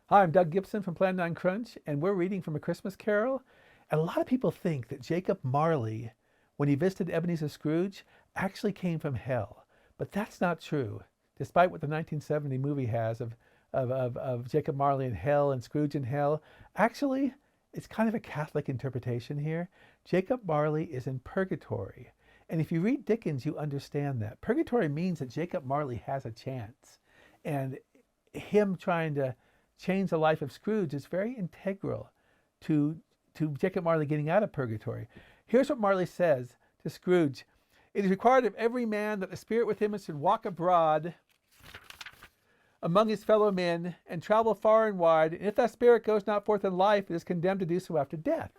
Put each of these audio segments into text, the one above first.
Hi, I'm Doug Gibson from Plan 9 Crunch, and we're reading from A Christmas Carol. And a lot of people think that Jacob Marley, when he visited Ebenezer Scrooge, actually came from hell. But that's not true, despite what the 1970 movie has of Jacob Marley in hell and Scrooge in hell. Actually, it's kind of a Catholic interpretation here. Jacob Marley is in purgatory. And if you read Dickens, you understand that. Purgatory means that Jacob Marley has a chance. And him trying to change the life of Scrooge is very integral to, to Jacob Marley getting out of purgatory. Here's what Marley says to Scrooge. It is required of every man that the spirit with him should walk abroad among his fellow men and travel far and wide. And if that spirit goes not forth in life, it is condemned to do so after death.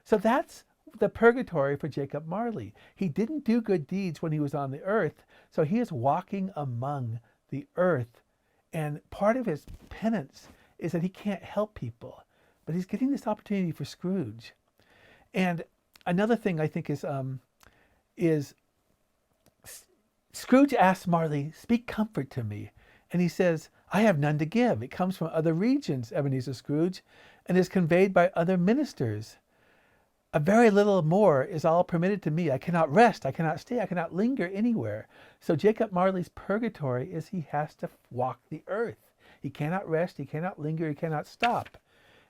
So that's the purgatory for Jacob Marley. He didn't do good deeds when he was on the earth, so he is walking among the earth. And part of his penance is that he can't help people, but he's getting this opportunity for Scrooge. And another thing I think is Scrooge asks Marley, "Speak comfort to me," and he says, "I have none to give. It comes from other regions, Ebenezer Scrooge, and is conveyed by other ministers. A very little more is all permitted to me. I cannot rest, I cannot stay, I cannot linger anywhere." So Jacob Marley's purgatory is he has to walk the earth. He cannot rest, he cannot linger, he cannot stop.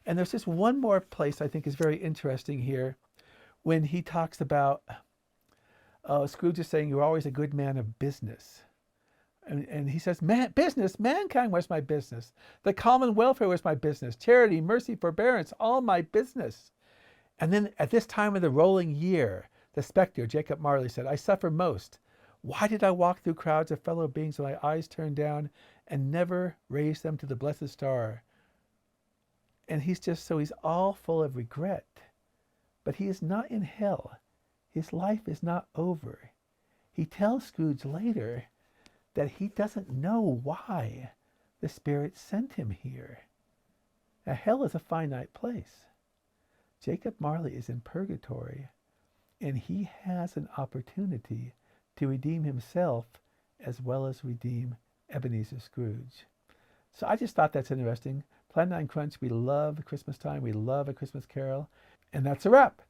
And there's just one more place I think is very interesting here when he talks about Scrooge is saying, "You're always a good man of business." And he says, "Man, business, mankind was my business. The common welfare was my business. Charity, mercy, forbearance, all my business." And then at this time of the rolling year, the specter, Jacob Marley, said, "I suffer most. Why did I walk through crowds of fellow beings with my eyes turned down and never raise them to the blessed star?" And he's all full of regret. But he is not in hell. His life is not over. He tells Scrooge later that he doesn't know why the Spirit sent him here. Now, hell is a finite place. Jacob Marley is in purgatory, and he has an opportunity to redeem himself as well as redeem Ebenezer Scrooge. So I just thought that's interesting. Plan 9 Crunch, we love Christmas time. We love A Christmas Carol. And that's a wrap.